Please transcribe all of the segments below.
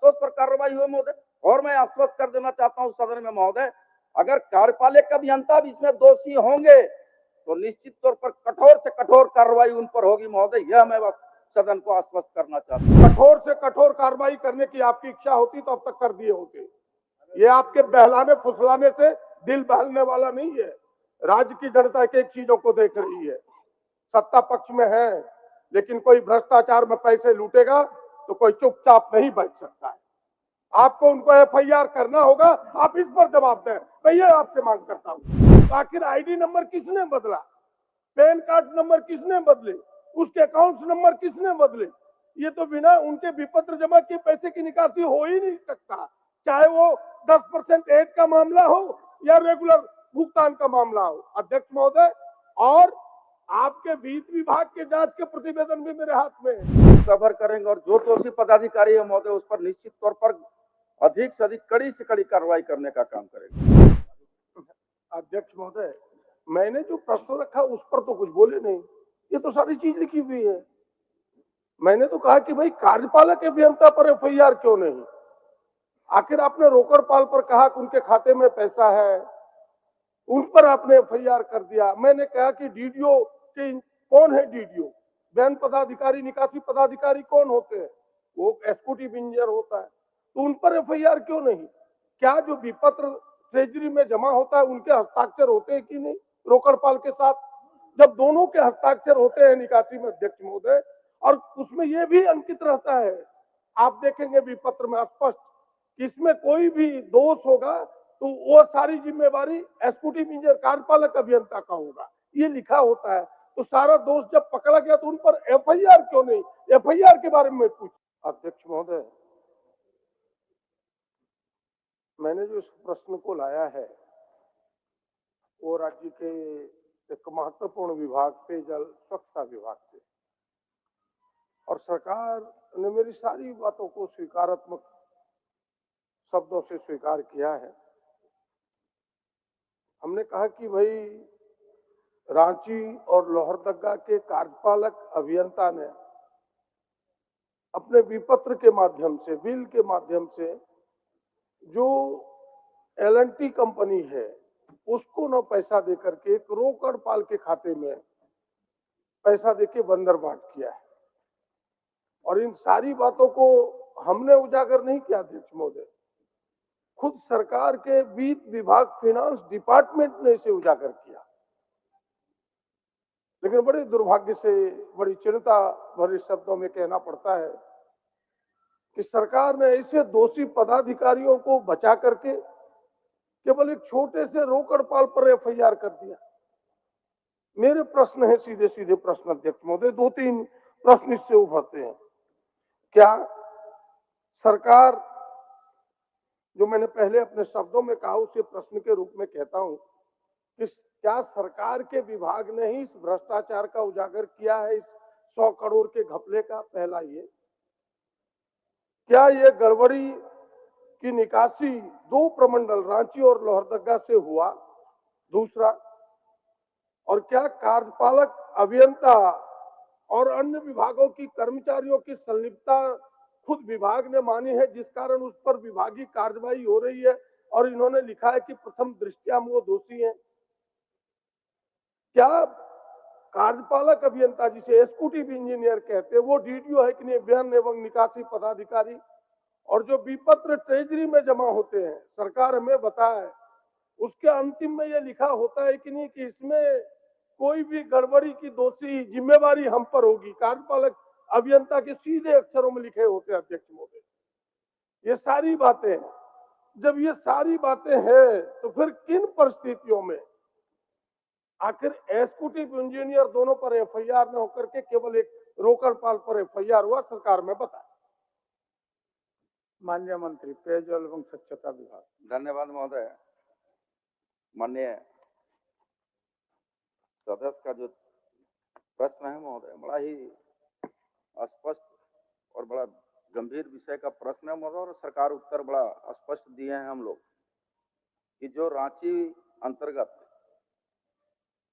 संतोष पर कार्रवाई हुई महोदय। और मैं आश्वस्त कर देना चाहता हूं सदन में महोदय, अगर कार्यपालिक अभियंता भी इसमें दोषी होंगे तो निश्चित तौर पर कठोर से कठोर कार्रवाई उन पर होगी महोदय। यह मैं सदन को आश्वस्त करना चाहता हूं। कठोर से कठोर कार्रवाई करने की आपकी इच्छा होती तो अब तक कर दिए होते। ये आपके बहलाने फुसलाने से दिल बहलने वाला नहीं है। राज्य की जनता एक एक चीजों को देख रही है। सत्ता पक्ष में है, लेकिन कोई भ्रष्टाचार में पैसे लूटेगा तो कोई चुपचाप नहीं बैठ सकता है। आपको उनको एफआईआर करना होगा, आप इस पर जवाब दें। मैं ये आपसे मांग करता हूँ। आखिर आईडी नंबर किसने बदला, पैन कार्ड नंबर किसने बदले, उसके अकाउंट नंबर किसने बदले? ये तो बिना उनके विपत्र जमा किए पैसे की निकासी हो ही नहीं सकता, चाहे वो 10% एड का मामला हो या रेगुलर भुगतान का मामला हो। अध्यक्ष महोदय, और आपके वित्त विभाग के जांच के प्रतिवेदन भी मेरे हाथ में है। कवर करेंगे और जो दोषी पदाधिकारी है महोदय उस पर निश्चित तौर पर अधिक से अधिक कड़ी से कड़ी कार्रवाई करने का काम करेंगे। अध्यक्ष महोदय, मैंने जो प्रश्न रखा उस पर तो कुछ बोले नहीं, ये तो सारी चीज लिखी हुई है। मैंने तो कहा कि भाई कार्यपालक अभियंता पर एफआईआर क्यों नहीं? आखिर आपने रोकड़पाल पर कहा कि उनके खाते में पैसा है, उन पर आपने एफआईआर कर दिया। मैंने कहा कि डीडीओ के कौन है, डीडीओ वैन पदाधिकारी निकासी पदाधिकारी कौन होते हैं? वो एग्जीक्यूटिव इंजीनियर होता है, तो उन पर एफआईआर क्यों नहीं? क्या जो विपत्र ट्रेजरी में जमा होता है उनके हस्ताक्षर होते हैं कि नहीं रोकड़पाल के साथ? जब दोनों के हस्ताक्षर होते हैं निकासी में अध्यक्ष महोदय, और उसमें यह भी अंकित रहता है, आप देखेंगे विपत्र में स्पष्ट, इसमें कोई भी दोष होगा तो वो सारी जिम्मेवारी एग्जीक्यूटिव इंजीनियर कार्यपालक अभियंता का होगा, ये लिखा होता है। तो सारा दोष जब पकड़ा गया तो उन पर एफआईआर क्यों नहीं? एफआईआर के बारे में पूछ। अध्यक्ष महोदय, मैंने जो इस प्रश्न को लाया है वो राज्य के एक महत्वपूर्ण विभाग पेयजल स्वच्छता विभाग से, और सरकार ने मेरी सारी बातों को स्वीकारात्मक शब्दों से स्वीकार किया है। हमने कहा कि भाई रांची और लोहरदगा के कार्यपालक अभियंता ने अपने विपत्र के माध्यम से, बिल के माध्यम से, जो एल&टी कंपनी है उसको न पैसा देकर के एक रोकड़पाल के खाते में पैसा देके बंदर बांट किया है। और इन सारी बातों को हमने उजागर नहीं किया अध्यक्ष महोदय, खुद सरकार के वित्त विभाग फाइनेंस डिपार्टमेंट ने इसे उजागर किया। लेकिन बड़े दुर्भाग्य से, बड़ी चिंता भरे शब्दों में कहना पड़ता है कि सरकार ने ऐसे दोषी पदाधिकारियों को बचा करके केवल एक छोटे से रोकड़पाल पर एफआईआर कर दिया। मेरे प्रश्न है, सीधे सीधे प्रश्न अध्यक्ष महोदय, 2-3 प्रश्न इससे उभरते हैं। क्या सरकार, जो मैंने पहले अपने शब्दों में कहा उसे प्रश्न के रूप में कहता हूं, कि क्या सरकार के विभाग ने ही इस भ्रष्टाचार का उजागर किया है, इस 100 करोड़ के घपले का? पहला ये, क्या ये गड़बड़ी की निकासी 2 प्रमंडल रांची और लोहरदगा से हुआ? दूसरा, और क्या कार्यपालक अभियंता और अन्य विभागों की कर्मचारियों की संलिप्तता खुद विभाग ने मानी है, जिस कारण उस पर विभागीय कार्रवाई हो रही है और इन्होंने लिखा है कि प्रथम दृष्टया वो दोषी हैं? क्या कार्यपालक अभियंता, जिसे एग्जीक्यूटिव इंजीनियर कहते हैं, वो डीडीओ है कि नहीं, व्यय एवं निकासी पदाधिकारी? और जो विपत्र ट्रेजरी में जमा होते हैं, सरकार हमें बताए, उसके अंतिम में यह लिखा होता है कि नहीं कि इसमें कोई भी गड़बड़ी की दोषी जिम्मेवारी हम पर होगी। कार्यपालक अभियंता के सीधे अक्षरों में लिखे होते हैं अध्यक्ष महोदय। ये सारी बातें, जब ये सारी बातें हैं तो फिर किन परिस्थितियों में आखिर एग्जीक्यूटिव इंजीनियर दोनों पर एफआईआर न होकर के केवल एक रोकड़पाल पर एफआईआर हुआ? सरकार में बताए। माननीय मंत्री पेयजल एवं स्वच्छता विभाग। धन्यवाद महोदय। माननीय सदस्य का जो प्रश्न है महोदय, बड़ा ही स्पष्ट और बड़ा गंभीर विषय का प्रश्न है महोदय, और सरकार उत्तर बड़ा स्पष्ट दिए हैं हम लोग कि जो रांची अंतर्गत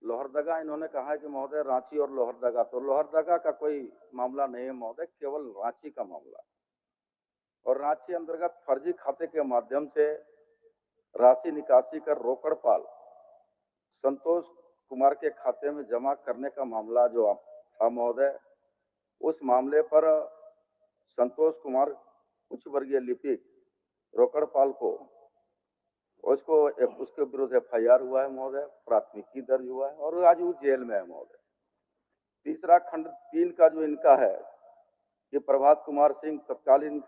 लोहरदगा, इन्होंने कहा है कि महोदय रांची और लोहरदगा, तो लोहरदगा का कोई मामला नहीं है महोदय, केवल रांची का मामला है। और रांची अंतर्गत फर्जी खाते के माध्यम से राशि निकासी कर रोकड़पाल संतोष कुमार के खाते में जमा करने का मामला जो था महोदय, उस मामले पर संतोष कुमार उच्च वर्गीय लिपिक रोकड़पाल को उसके विरुद्ध FIR हुआ है महोदय, प्राथमिकी दर्ज हुआ है और आज वो जेल में है महोदय। तीसरा खंड 3 का जो इनका है कि प्रभात कुमार सिंह तत्कालीन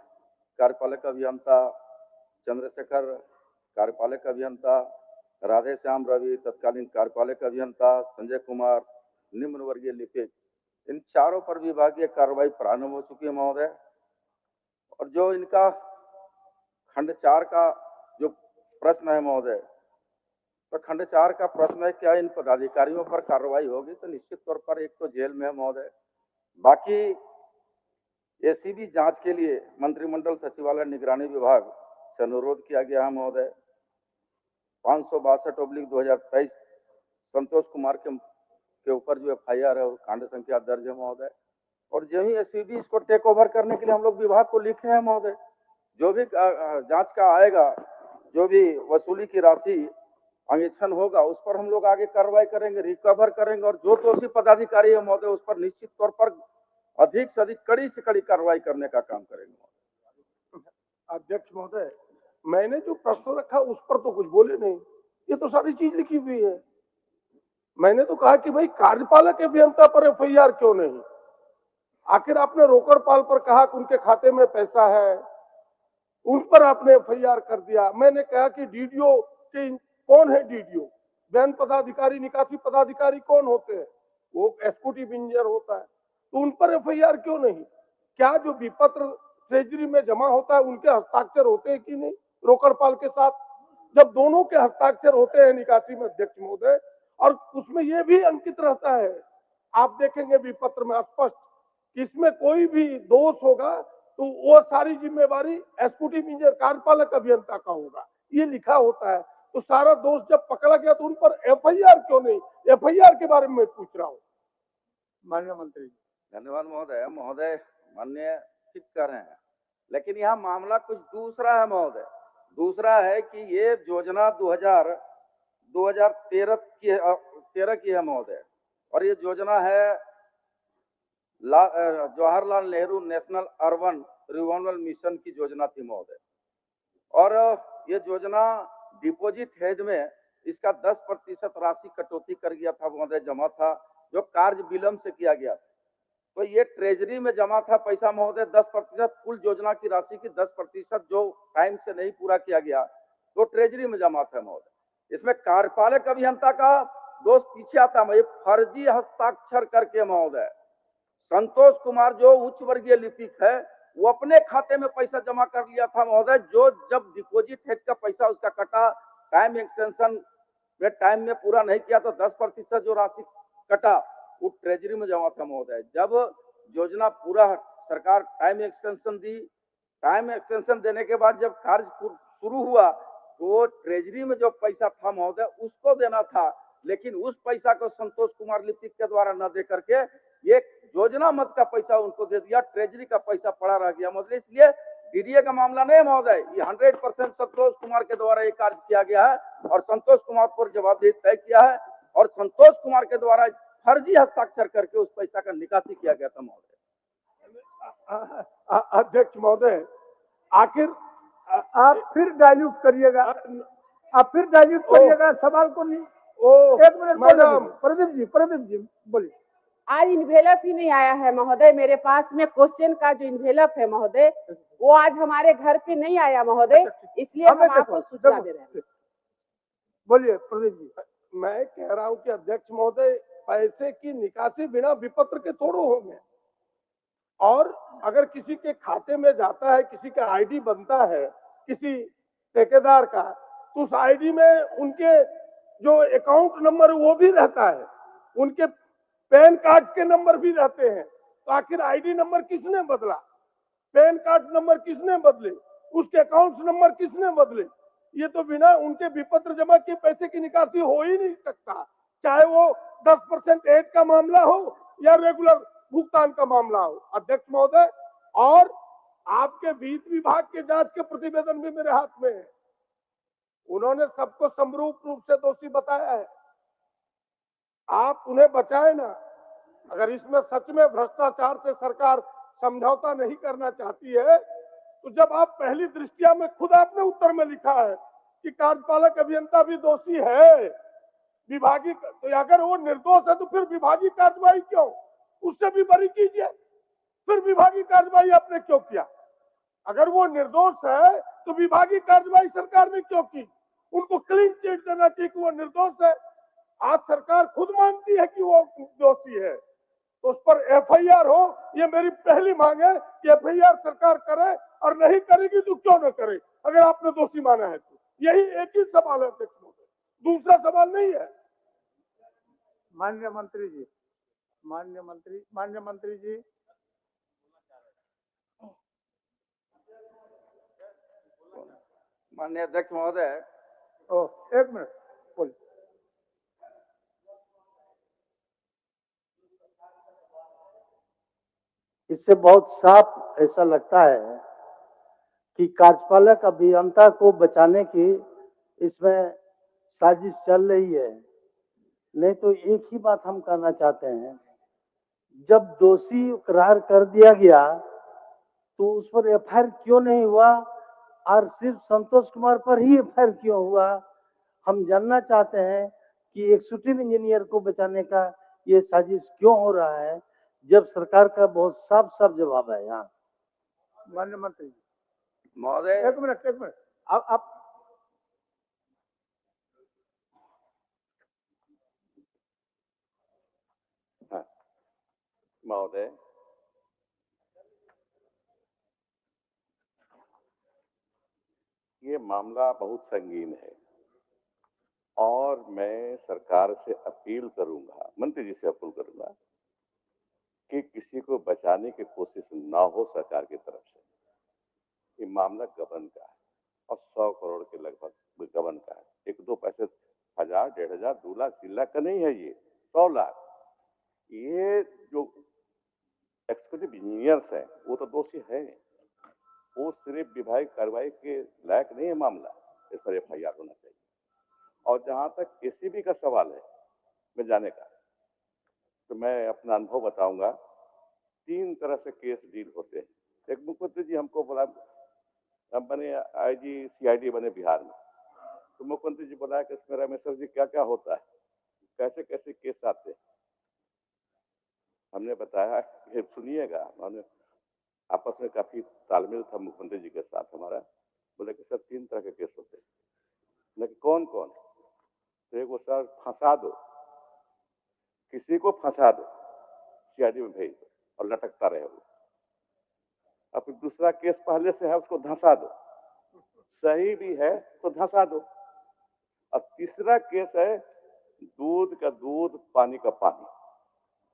कार्यपालक अभियंता, चंद्रशेखर कार्यपालक अभियंता, राधे श्याम रवि तत्कालीन कार्यपालक अभियंता, संजय कुमार निम्न वर्गीय लिपिक, इन चारों पर विभागीय कार्रवाई प्रारंभ हो चुकी है महोदय। और जो इनका खंड 4 का जो प्रश्न है महोदय, तो खंड 4 का प्रश्न है क्या इन पदाधिकारियों पर कार्रवाई होगी, तो निश्चित तौर पर एक तो जेल में है महोदय, बाकी ACB जांच के लिए मंत्रिमंडल सचिवालय निगरानी विभाग से अनुरोध किया गया है महोदय। 562/2023 संतोष कुमार के ऊपर जो FIR है वो कांड संख्या दर्ज है महोदय। और जो ही ACB इसको टेक ओवर करने के लिए हम लोग विभाग को लिखे हैं महोदय, जो भी जांच का आएगा, जो भी वसूली की राशि अंगीक्षण होगा उस पर हम लोग आगे कार्रवाई करेंगे, रिकवर करेंगे और जो दोषी पदाधिकारी है महोदय उस पर निश्चित तौर पर अधिक से अधिक कड़ी से कड़ी कार्रवाई करने का काम करेंगे। अध्यक्ष महोदय, मैंने जो प्रश्न रखा उस पर तो कुछ बोले नहीं, ये तो सारी चीज लिखी हुई है। मैंने तो कहा कि भाई कार्यपालक अभियंता पर FIR क्यों नहीं? आखिर आपने रोकड़पाल पर कहा कि उनके खाते में पैसा है, उन पर आपने FIR कर दिया। मैंने कहा कि DDO के कौन है DDO? वैन पदाधिकारी, निकासी पदाधिकारी कौन होते हैं? वो एग्जीक्यूटिव इंजीनियर होता है, तो उन पर FIR क्यों नहीं? क्या जो विपत्र ट्रेजरी में जमा होता है उनके हस्ताक्षर होते हैं कि नहीं रोकड़पाल के साथ? जब दोनों के हस्ताक्षर होते हैं निकासी में अध्यक्ष महोदय, और उसमें यह भी अंकित रहता है, आप देखेंगे विपत्र में स्पष्ट कि इसमें कोई भी दोष होगा तो वो सारी जिम्मेवारी एग्जीक्यूटिव इंजीनियर कार्यपालक अभियंता का होगा, ये लिखा होता है। तो सारा दोष जब पकड़ा गया तो उन पर FIR क्यों नहीं? FIR के बारे में मैं पूछ रहा हूँ माननीय मंत्री। धन्यवाद महोदय। महोदय माननीय ठीक कर रहे हैं, लेकिन यहाँ मामला कुछ दूसरा है महोदय। दूसरा है कि ये योजना 2013 की है महोदय, और ये योजना है Jawaharlal Nehru national urban renewal mission की योजना थी महोदय। और ये योजना डिपॉजिट हेड में इसका 10% राशि कटौती कर गया था महोदय, जमा था जो कार्य विलंब से किया गया था। तो ये ट्रेजरी में जमा था पैसा महोदय 10%, कुल योजना की राशि की 10% जो टाइम से नहीं पूरा किया गया तो ट्रेजरी में जमा था महोदय। इसमें कार्यपालक अभियंता का दोष पीछे आता है, फर्जी हस्ताक्षर करके महोदय संतोष कुमार जो उच्च वर्गीय लिपिक है वो अपने खाते में पैसा जमा कर लिया था महोदय। जो जब डिपॉजिट हेड का पैसा उसका कटा, टाइम एक्सटेंशन में टाइम में पूरा नहीं किया तो 10% जो राशि कटा वो ट्रेजरी में जमा था महोदय। जब योजना पूरा सरकार टाइम एक्सटेंशन दी, टाइम एक्सटेंशन देने के बाद जब कार्य शुरू हुआ तो ट्रेजरी में जो पैसा था महोदय उसको देना था, लेकिन उस पैसा को संतोष कुमार लिपिक के द्वारा न दे करके ये योजना मत का पैसा उनको दे दिया, ट्रेजरी का पैसा पड़ा रह गया महोदय। इसलिए DDA का मामला नहीं महोदय, ये 100% संतोष कुमार के द्वारा ये कार्य किया गया है और संतोष कुमार पर जवाबदेही तय किया है और संतोष कुमार के द्वारा फर्जी हस्ताक्षर करके उस पैसा का निकासी किया गया था महोदय। अध्यक्ष महोदय, आखिर आप फिर डाइल्यूट करिएगा, सवाल को नहीं। एक मिनट मैडम, प्रदीप जी बोलिए। आज इन्वेलप ही नहीं आया है महोदय मेरे पास में। क्वेश्चन का जो इन्वेलप है महोदय वो आज हमारे घर पे नहीं आया महोदय, इसलिए हम आपको सूचना दे रहे हैं। बोलिए प्रदीप जी। मैं कह रहा हूँ कि अध्यक्ष महोदय, पैसे की निकासी बिना विपत्र के थोड़ो होंगे, और अगर किसी के खाते में जाता है, किसी का ID बनता है किसी ठेकेदार का, तो उस ID में उनके जो अकाउंट नंबर वो भी रहता है, उनके पैन कार्ड के नंबर भी रहते हैं। तो आखिर ID नंबर किसने बदला, पैन कार्ड नंबर किसने बदले, उसके अकाउंट नंबर किसने बदले? ये तो बिना उनके विपत्र जमा के पैसे की निकासी हो ही नहीं सकता, चाहे वो 10% ऐड का मामला हो या रेगुलर भुगतान का मामला हो अध्यक्ष महोदय। और आपके वित्त विभाग के जांच के प्रतिवेदन भी मेरे हाथ में है। उन्होंने सबको समरूप रूप से दोषी बताया है। आप उन्हें बचाए ना। अगर इसमें सच में भ्रष्टाचार से सरकार समझौता नहीं करना चाहती है, तो जब आप पहली दृष्टिया में खुद आपने उत्तर में लिखा है कि कार्यपालक अभियंता भी दोषी है, विभागीय, तो अगर वो निर्दोष है तो फिर विभागीय कार्रवाई क्यों? उससे भी बरी कीजिए। फिर विभागीय कार्रवाई आपने क्यों किया? अगर वो निर्दोष है तो विभागीय कार्रवाई सरकार ने क्यों की? उनको क्लीन चिट देना चाहिए कि वो निर्दोष है। आज सरकार खुद मानती है कि वो दोषी है, तो उस पर एफआईआर हो, ये मेरी पहली मांग है कि एफआईआर सरकार करे, और नहीं करेगी तो क्यों न करे, अगर आपने दोषी माना है तो। यही एक ही सवाल है अध्यक्ष महोदय, दूसरा सवाल नहीं है। माननीय मंत्री जी, माननीय मंत्री जी, माननीय अध्यक्ष महोदय, एक मिनट बोलिए। इससे बहुत साफ ऐसा लगता है कि कार्यपालक अभियंता को बचाने की इसमें साजिश चल रही है। नहीं तो एक ही बात हम कहना चाहते हैं, जब दोषी करार कर दिया गया तो उस पर एफआईआर क्यों नहीं हुआ, और सिर्फ संतोष कुमार पर ही एफआईआर क्यों हुआ? हम जानना चाहते हैं कि एक शूटिंग इंजीनियर को बचाने का ये साजिश क्यों हो रहा है, जब सरकार का बहुत साफ साफ जवाब है यहाँ। माननीय मंत्री जी, महोदय, एक मिनट आप महोदय, ये मामला बहुत संगीन है और मैं सरकार से अपील करूंगा, मंत्री जी से अपील करूंगा कि किसी को बचाने की कोशिश ना हो सरकार की तरफ से। ये मामला गबन का है और 100 करोड़ के लगभग गबन का है। एक दो पैसे, 1000, 1500, 2 लाख, 3 लाख का नहीं है, ये 100 लाख। ये जो एक्सिक्यूटिव इंजीनियर्स हैं वो तो दोषी है, वो सिर्फ विभागीय कार्रवाई के लायक नहीं है मामला, इस पर एफआईआर होना चाहिए। और जहां तक एसीबी का सवाल है मैं जाने का, तो मैं अपना अनुभव बताऊंगा। 3 तरह से केस डील होते हैं। एक मुख्यमंत्री जी हमको बोला, हम बने आईजी सीआईडी बने बिहार में, तो मुख्यमंत्री जी बोला कि इसमें रमेश्वर जी क्या क्या होता है, कैसे कैसे केस आते हैं। हमने बताया कि सुनिएगा, हमने आपस में काफी तालमेल था मुख्यमंत्री जी के साथ हमारा। बोले कि सर 3 तरह के केस होते हैं। लेकिन कौन कौन? तो एक वो सर फंसा दो, किसी को फंसा दो, सीआईडी में भेज दो और लटकता रहे वो। अब फिर दूसरा केस पहले से है, उसको धंसा दो, सही भी है तो धंसा दो। और तीसरा केस है दूध का दूध पानी का पानी।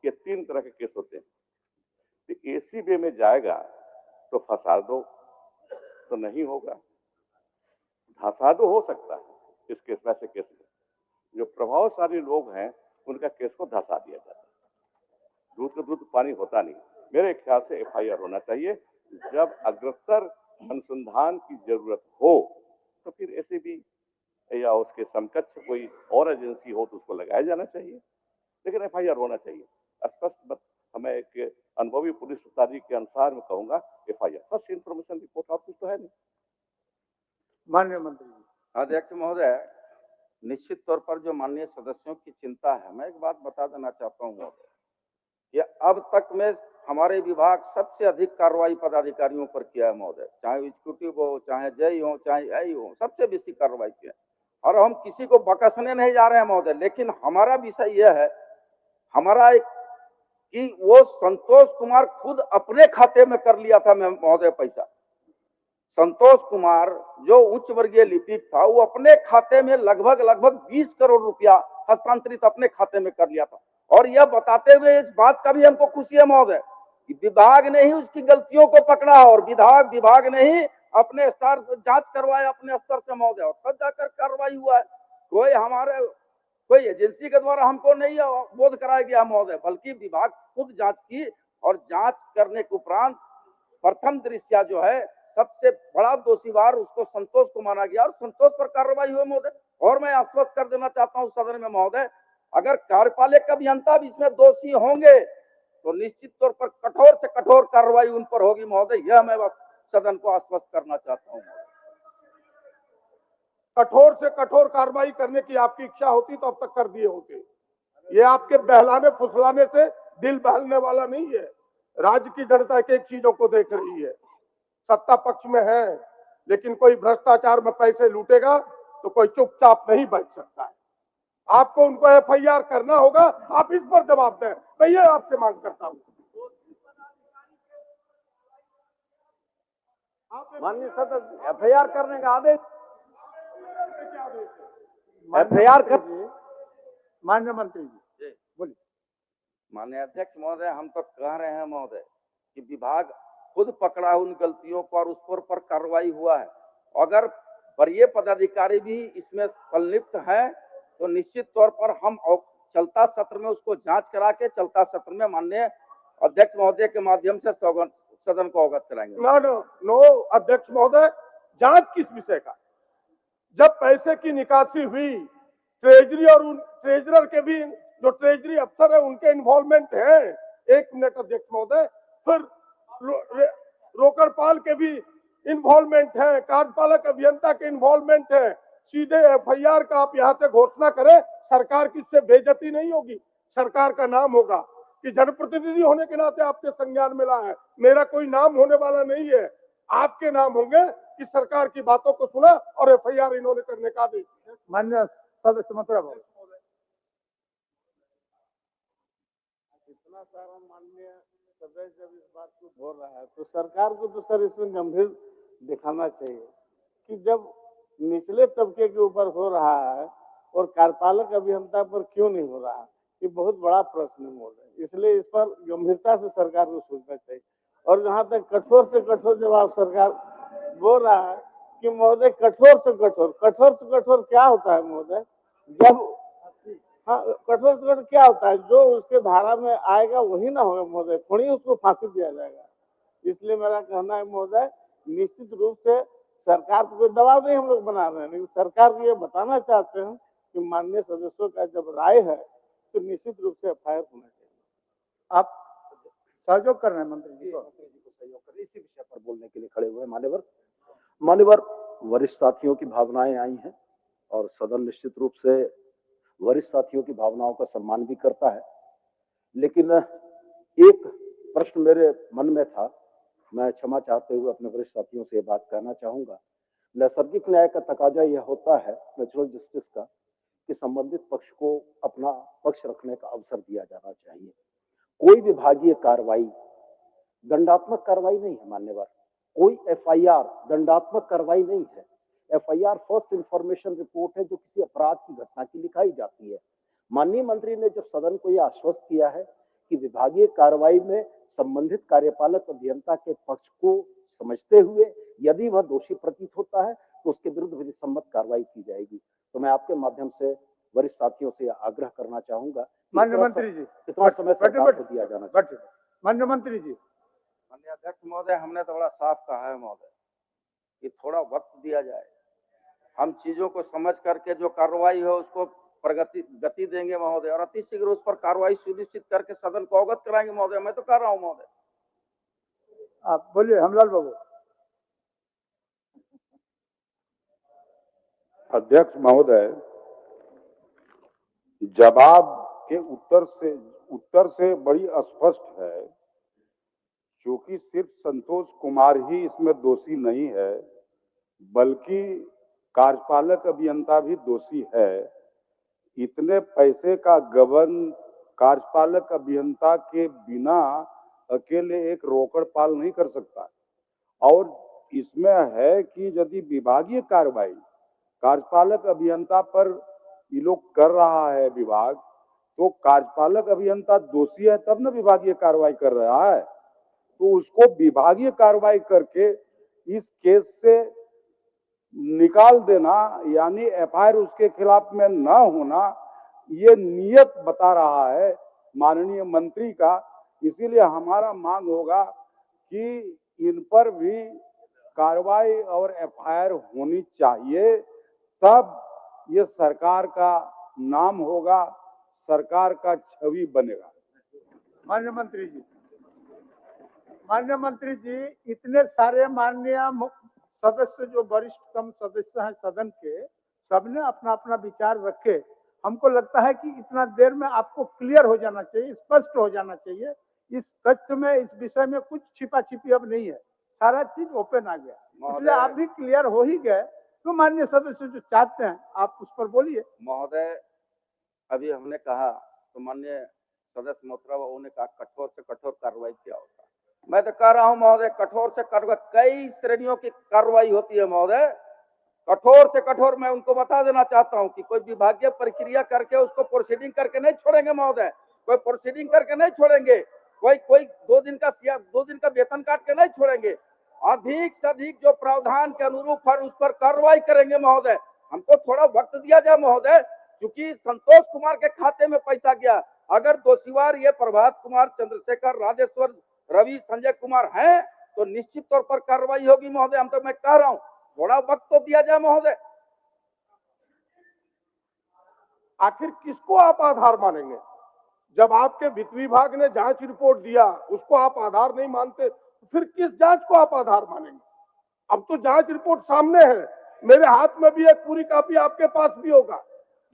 ये 3 तरह के केस होते हैं। तो एसीबी में जाएगा तो फंसा दो तो नहीं होगा, धंसा दो हो सकता है इस केस, वैसे केस में जो प्रभावशाली लोग हैं उनका केस को धंसा दिया जाता है। दूध का दूध पानी होता नहीं। मेरे ख्याल से एफआईआर होना चाहिए। जब अग्रसर अनुसंधान की जरूरत हो तो फिर एसीबी या उसके समकक्ष कोई और एजेंसी हो तो उसको लगाया जाना चाहिए, लेकिन एफआईआर होना चाहिए। स्पष्ट हमें एक अनुभवी पुलिस अधिकारी के अनुसार मैं कहूंगा एफआईआर, फर्स्ट इंफॉर्मेशन रिपोर्ट, और कुछ तो है नहीं। माननीय मंत्री जी। अध्यक्ष महोदय, निश्चित तौर पर जो माननीय सदस्यों की चिंता है, मैं एक बात बता देना चाहता हूँ कि अब तक में हमारे विभाग सबसे अधिक कार्रवाई पदाधिकारियों पर किया है महोदय, चाहे एग्जीक्यूटिव हो, चाहे जेई हो, चाहे आई हो, सबसे बेसी कार्रवाई किया। और हम किसी को बकसने नहीं जा रहे हैं महोदय, लेकिन हमारा विषय यह है, हमारा एक कि वो संतोष कुमार खुद अपने खाते में कर लिया था महोदय पैसा। संतोष कुमार जो उच्च वर्गीय लिपिक था, वो अपने खाते में लगभग 20 करोड़ रुपया हस्तांतरित अपने खाते में कर लिया था। और यह बताते हुए इस बात का भी हमको खुशी है महोदय कि विभाग ने ही उसकी गलतियों को पकड़ा और विभाग ने ही अपने स्तर जांच करवाया अपने स्तर से महोदय, और तब जाकर कार्रवाई हुआ है। कोई एजेंसी के द्वारा हमको नहीं बोध कराया गया महोदय, बल्कि विभाग खुद जांच की और जांच करने के उपरांत प्रथम दृश्या जो है सबसे बड़ा दोषीवार उसको संतोष को माना गया और संतोष पर कार्रवाई हुई महोदय। और मैं आश्वस्त कर देना चाहता हूं सदन में महोदय, अगर कार्यपालिक अभियंता भी इसमें दोषी होंगे तो निश्चित तौर पर कठोर से कठोर कार्रवाई उन पर होगी महोदय, यह मैं सदन को आश्वस्त करना चाहता हूं। कठोर से कठोर कार्रवाई करने की आपकी इच्छा होती तो अब तक कर दिए होते। ये आपके बहलाने फुसलाने से दिल बहलने वाला नहीं है। राज्य की जनता एक एक चीजों को देख रही है। सत्ता पक्ष में है, लेकिन कोई भ्रष्टाचार में पैसे लूटेगा तो कोई चुपचाप नहीं बैठ सकता है। आपको उनको एफआईआर करना होगा, आप इस पर जवाब दें, मैं ये आपसे मांग करता हूँ। माननीय सदस्य, एफआईआर करने का आदेश, एफआईआर कर माननीय मंत्री जी बोलिए। माननीय अध्यक्ष महोदय, हम तो कह रहे हैं महोदय कि विभाग खुद पकड़ा उन गलतियों को और उस पर कार्रवाई हुआ है। अगर वरीय पदाधिकारी भी इसमें संलिप्त हैं तो निश्चित तौर पर हम चलता सत्र में उसको जांच करा के चलता सत्र में माननीय अध्यक्ष महोदय के माध्यम से सदन को अवगत कराएंगे। नो अध्यक्ष महोदय, जांच किस विषय का? जब पैसे की निकासी हुई, ट्रेजरी और उन ट्रेजरर के भी जो ट्रेजरी अफसर है उनके इन्वॉल्वमेंट है। एक मिनट अध्यक्ष महोदय, फिर रोकड़पाल के भी इन्वॉल्वमेंट है, कार्यपालक अभियंता के इन्वॉल्वमेंट है। सीधे एफआईआर का आप यहाँ से घोषणा करें, सरकार की इससे बेइज्जती नहीं होगी। सरकार का नाम होगा कि जनप्रतिनिधि होने के नाते आपके संज्ञान मिला है। मेरा कोई नाम होने वाला नहीं है, आपके नाम होंगे कि सरकार की बातों को सुना और एफआईआर इन्होंने करने का आदेश। माननीय सदस्य मथुरा बाबू। इतना सारा माननीय सदस्य जब इस बात को बोल रहा है तो सरकार को तो सर इसमें गंभीर दिखाना चाहिए कि जब निचले तबके के ऊपर हो रहा है और कार्यपालक अभियंता पर क्यों नहीं हो रहा, ये बहुत बड़ा प्रश्न है महोदय। इसलिए इस पर गंभीरता से सरकार को सोचना चाहिए। और जहाँ तक कठोर से कठोर जवाब सरकार बोल रहा है कि महोदय कठोर से कठोर क्या होता है महोदय? जब हाँ, कठोर से कठोर क्या होता है? जो उसके धारा में आएगा वही ना होगा महोदय, थोड़ी उसको फांसी दिया जाएगा। इसलिए मेरा कहना है महोदय, निश्चित रूप से सरकार को कोई दबाव नहीं हम लोग बना रहे हैं, लेकिन सरकार को ये बताना चाहते हैं कि माननीय सदस्यों का जब राय है तो निश्चित रूप से एफआईआर होना चाहिए। आप सहयोग कर रहे हैं मंत्री जी को सहयोग कर इसी विषय पर बोलने के लिए खड़े हुए हैं। मान्यवर वरिष्ठ साथियों की भावनाएं आई हैं और सदन निश्चित रूप से वरिष्ठ साथियों की भावनाओं का सम्मान भी करता है, लेकिन एक प्रश्न मेरे मन में था। मैं क्षमा चाहते हुए अपने वरिष्ठ साथियों से ये बात कहना चाहूंगा। नैसर्गिक न्याय का तकाजा यह होता है, नेचुरल जस्टिस का, कि संबंधित पक्ष को अपना पक्ष रखने का अवसर दिया जाना चाहिए। कोई विभागीय कार्रवाई दंडात्मक कार्रवाई नहीं है मान्यवर, कोई एफआईआर दंडात्मक कार्रवाई नहीं है। एफआईआर फर्स्ट इंफॉर्मेशन रिपोर्ट है जो किसी अपराध की घटना की लिखाई जाती है। माननीय मंत्री ने जब सदन को यह आश्वस्त किया है कि विभागीय कार्रवाई में संबंधित कार्यपालक अभियंता के पक्ष को समझते हुए यदि वह दोषी प्रतीत होता है तो उसके विरुद्ध विधि सम्मत कार्रवाई की जाएगी। तो मैं आपके माध्यम से वरिष्ठ साथियों से आग्रह करना चाहूंगा, माननीय मंत्री जी इतना समय सरकार को दिया जाना चाहिए। माननीय मंत्री जी। माननीय अध्यक्ष महोदय, हमने तो बड़ा साफ कहा है महोदय कि थोड़ा वक्त दिया जाए, हम चीजों को समझ करके जो कार्रवाई है उसको गति देंगे महोदय, और अतिशीघ्र उस पर कार्रवाई सुनिश्चित करके सदन को अवगत कराएंगे महोदय। मैं तो कर रहा हूँ महोदय। आप बोलिए हमलाल बाबू। अध्यक्ष महोदय, जवाब के उत्तर से बड़ी स्पष्ट है, क्योंकि सिर्फ संतोष कुमार ही इसमें दोषी नहीं है बल्कि कार्यपालक अभियंता भी दोषी है। इतने पैसे का गबन कार्यपालक अभियंता के बिना अकेले एक रोकड़पाल नहीं कर सकता। और इसमें है कि यदि विभागीय कार्रवाई कार्यपालक अभियंता पर ये लोग कर रहा है विभाग, तो कार्यपालक अभियंता दोषी है तब ना विभागीय कार्रवाई कर रहा है। तो उसको विभागीय कार्रवाई करके इस केस से निकाल देना, यानी एफआईआर उसके खिलाफ में न होना, ये नियत बता रहा है माननीय मंत्री का। इसीलिए हमारा मांग होगा कि इन पर भी कार्रवाई और एफआईआर होनी चाहिए, तब ये सरकार का नाम होगा, सरकार का छवि बनेगा। माननीय मंत्री जी, इतने सारे माननीय सदस्य जो वरिष्ठतम सदस्य हैं सदन के, सबने अपना अपना विचार रखे। हमको लगता है कि इतना देर में आपको क्लियर हो जाना चाहिए, स्पष्ट हो जाना चाहिए। इस तथ्य में, इस विषय में कुछ छिपा छिपी अब नहीं है, सारा चीज ओपन आ गया, इसलिए आप भी क्लियर हो ही गए। तो माननीय सदस्य जो चाहते हैं आप उस पर बोलिए। महोदय, अभी हमने कहा तो माननीय सदस्य मोहतरम ने कहा कठोर से कठोर कार्रवाई क्या होता है। मैं तो कह रहा हूं महोदय, कठोर से कठोर कई श्रेणियों की कार्रवाई होती है महोदय। कठोर से कठोर मैं उनको बता देना चाहता हूं कि कोई विभागीय प्रक्रिया करके उसको प्रोसीडिंग करके नहीं छोड़ेंगे महोदय, कोई प्रोसीडिंग करके नहीं छोड़ेंगे, कोई 2 दिन का वेतन काट के नहीं छोड़ेंगे। अधिक से अधिक जो प्रावधान के अनुरूप है उस पर कार्रवाई करेंगे महोदय। हमको थोड़ा वक्त दिया जाए महोदय, क्योंकि संतोष कुमार के खाते में पैसा गया। अगर दोषीवार ये प्रभात कुमार, चंद्रशेखर, राजेश्वर, रवि, संजय कुमार हैं तो निश्चित तौर पर कार्रवाई होगी महोदय। हम तो मैं कह रहा हूं थोड़ा वक्त तो दिया जाए महोदय। आखिर किसको आप आधार मानेंगे? जब आपके वित्त विभाग ने जांच रिपोर्ट दिया उसको आप आधार नहीं मानते, तो फिर किस जांच को आप आधार मानेंगे? अब तो जांच रिपोर्ट सामने है, मेरे हाथ में भी एक पूरी कॉपी, आपके पास भी होगा।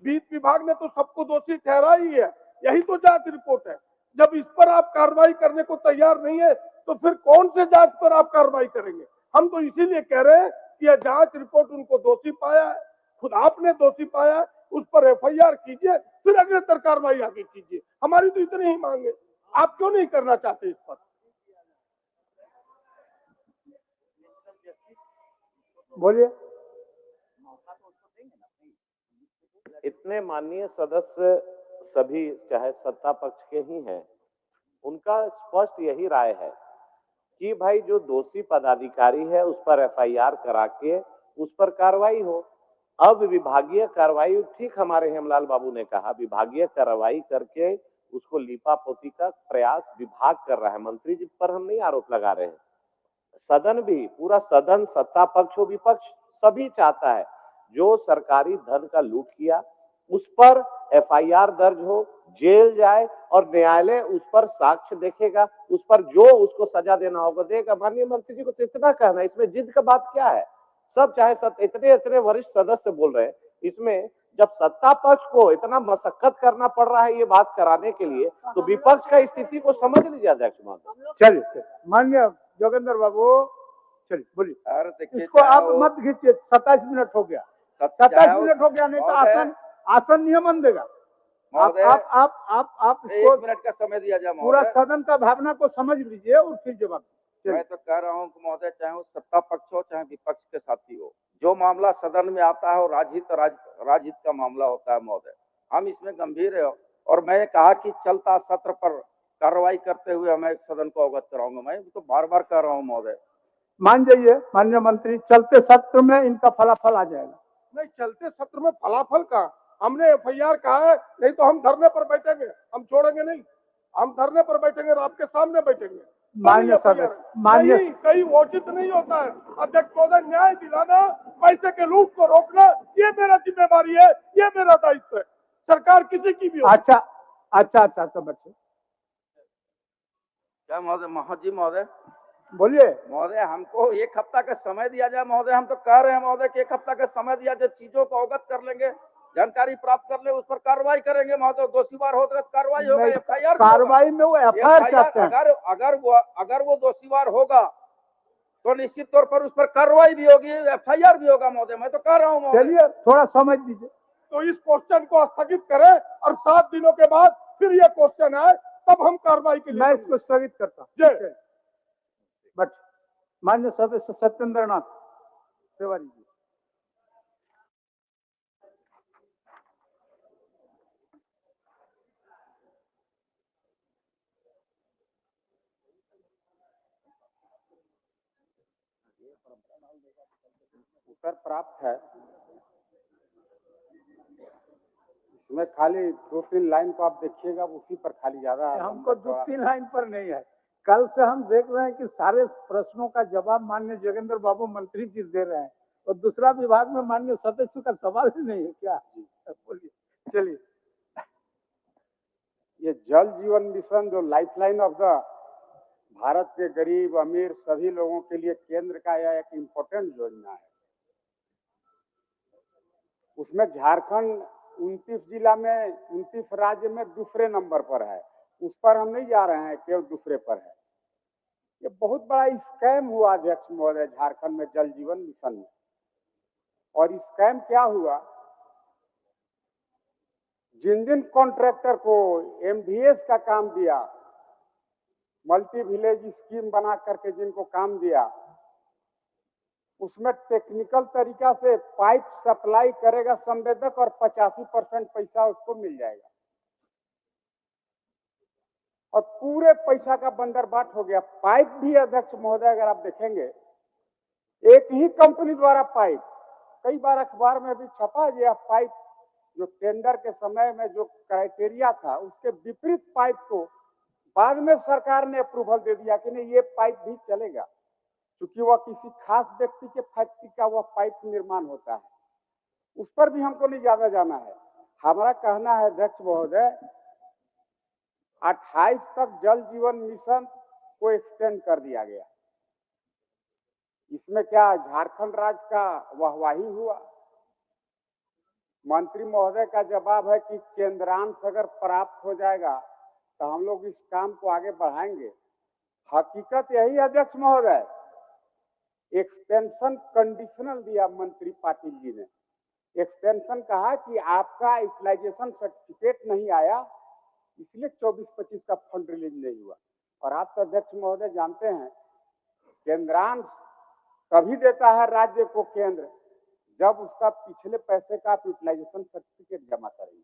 वित्त विभाग ने तो सबको दोषी ठहरा ही है, यही तो जांच रिपोर्ट है। जब इस पर आप कार्रवाई करने को तैयार नहीं है तो फिर कौन से जांच पर आप कार्रवाई करेंगे? हम तो इसीलिए कह रहे हैं कि यह जांच रिपोर्ट उनको दोषी पाया है, खुद आपने दोषी पाया है, उस पर एफआईआर कीजिए, फिर अग्रतर कार्रवाई आगे कीजिए। हमारी तो इतनी ही मांग है, आप क्यों नहीं करना चाहते इस पर? बोलिए। इतने माननीय सदस्य सभी चाहे सत्ता पक्ष के ही हैं, उनका स्पष्ट यही राय है कि भाई जो दोषी पदाधिकारी है उस पर एफआईआर करा के उस पर कार्रवाई हो। अब विभागीय कार्रवाई, ठीक हमारे हेमलाल बाबू ने कहा, विभागीय कार्रवाई करके उसको लीपापोती का प्रयास विभाग कर रहा है। मंत्री जी पर हम नहीं आरोप लगा रहे हैं, सदन भी, पूरा सदन, सत्ता पक्ष हो विपक्ष, सभी चाहता है जो सरकारी धन का लूट किया उस पर एफआईआर दर्ज हो, जेल जाए और न्यायालय उस पर साक्ष्य देखेगा, उस पर जो उसको सजा देना होगा देगा। माननीय मंत्री जी को तो इतना कहना है, इसमें जिद का बात क्या है? सब चाहे इतने वरिष्ठ सदस्य बोल रहे हैं, इसमें जब सत्ता पक्ष को इतना मशक्कत करना पड़ रहा है ये बात कराने के लिए, तो विपक्ष का स्थिति को समझ लीजिए अध्यक्ष महोदय। चलिए माननीय जोगेंद्र बाबू, चलिए बोलिए। इसको आप मत खींचिए, 27 मिनट हो गया, 27 मिनट हो गया, नहीं तो आसन नियमन देगा। आप इसको 1 मिनट का समय दिया जाए पूरा महोदय। सदन का भावना को समझ लीजिए और फिर जवाब। मैं तो कह रहा हूं कि महोदय, चाहे वो सत्ता पक्ष हो चाहे विपक्ष के साथी हो, जो मामला सदन में आता है वो राजहित का मामला होता है महोदय। हम इसमें गंभीर है और मैं कहा कि चलता सत्र पर कार्रवाई करते हुए मैं सदन को अवगत कराऊंगा। मैं तो बार बार कह रहा हूँ महोदय। मान जाइए माननीय मंत्री, चलते सत्र में इनका फलाफल आ जाएगा। नहीं, चलते सत्र में फलाफल का हमने एफआईआर कहा है, नहीं तो हम धरने पर बैठेंगे, हम छोड़ेंगे नहीं। हम धरने पर बैठेंगे और आपके सामने बैठेंगे। माननीय सदस्य, माननीय कहीं उचित नहीं होता है अध्यक्ष महोदय, न्याय दिलाना, पैसे के लूट को रोकना, ये मेरा जिम्मेवारी है, ये मेरा दायित्व है, सरकार किसी की भी हो। अच्छा बच्चे, क्या महोदय? महोदय बोलिए। महोदय, हमको 1 हफ्ता का समय दिया जाए महोदय। हम तो कह रहे हैं महोदय कि 1 हफ्ता का समय दिया जाए, चीजों को अवगत कर लेंगे, जानकारी प्राप्त कर ले, उस पर कार्रवाई करेंगे महोदय। दोषीवार हो तो कार्रवाई होगा, एफआईआर कार्रवाई में वो एफआईआर चाहते हैं। अगर वो दोषीवार होगा तो निश्चित तौर पर उस पर कार्रवाई भी होगी, एफआईआर भी होगा महोदय। मैं तो कह रहा हूँ। चलिए थोड़ा समझ दीजिए। तो इस क्वेश्चन को स्थगित करें और 7 दिनों के बाद फिर ये क्वेश्चन आए, तब हम कार्रवाई के लिए। मैं इसको स्थगित करता हूँ। बट माननीय सदस्य सत्येंद्र नाथ तिवारी जी, उत्तर प्राप्त है। इसमें खाली 2-3 लाइन को आप देखिएगा, उसी पर खाली ज्यादा हमको 2-3 लाइन पर नहीं है, कल से हम देख रहे हैं कि सारे प्रश्नों का जवाब माननीय जोगेंद्र बाबू मंत्री जी दे रहे हैं और दूसरा विभाग में माननीय सदस्य का सवाल ही नहीं है क्या? बोलिए, चलिए। ये जल जीवन मिशन जो लाइफलाइन ऑफ द भारत के गरीब अमीर सभी लोगों के लिए केंद्र का यह एक इम्पोर्टेंट योजना है। उसमें झारखंड 29 जिला में 29 राज्य में दूसरे नंबर पर है। उस पर हम नहीं जा रहे हैं, केवल दूसरे पर है। ये बहुत बड़ा स्कैम हुआ अध्यक्ष महोदय झारखंड में जल जीवन मिशन में। और स्कैम क्या हुआ, जिन जिन कॉन्ट्रैक्टर को एमडीएस का काम दिया, मल्टी विलेज स्कीम बना करके जिनको काम दिया, उसमें टेक्निकल तरीका से पाइप सप्लाई करेगा संवेदक और 85% पैसा उसको मिल जाएगा और पूरे पैसा का बंदरबाट हो गया। पाइप भी अध्यक्ष महोदय अगर आप देखेंगे एक ही कंपनी द्वारा पाइप, कई बार अखबार में भी छपा गया पाइप जो टेंडर के समय में जो क्राइटेरिया था उसके विपरीत पाइप को बाद में सरकार ने अप्रूवल दे दिया कि नहीं ये पाइप भी चलेगा, क्योंकि वह किसी खास व्यक्ति के फैक्ट्री का वह पाइप निर्माण होता है। उस पर भी हमको नहीं ज्यादा जाना है। हमारा कहना है अध्यक्ष महोदय 28 तक जल जीवन मिशन को एक्सटेंड कर दिया गया। इसमें क्या झारखंड राज्य का वाहवाही हुआ? मंत्री महोदय का जवाब है कि केंद्रांश अगर प्राप्त हो जाएगा तो हम लोग इस काम को आगे बढ़ाएंगे। हकीकत यही अध्यक्ष महोदय, एक्सटेंशन कंडीशनल दिया मंत्री पाटिल जी ने। एक्सटेंशन कहा कि आपका यूटिलाइजेशन सर्टिफिकेट नहीं आया इसलिए 24-25 का फंड रिलीज नहीं हुआ। और आप तो अध्यक्ष महोदय जानते हैं केंद्रांश तभी देता है राज्य को केंद्र जब उसका पिछले पैसे का यूटिलाइजेशन सर्टिफिकेट जमा करेंगे।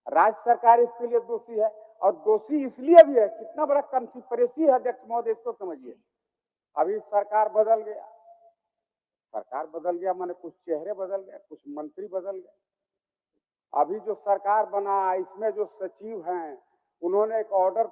राज्य सरकार इसके लिए दोषी है और दोषी इसलिए भी है, कितना बड़ा कंस्पिरेसी है अध्यक्ष महोदय इसको समझिए। अभी सरकार बदल गया माने कुछ चेहरे बदल गए, कुछ मंत्री बदल गए। अभी जो सरकार बना इसमें जो सचिव हैं उन्होंने एक ऑर्डर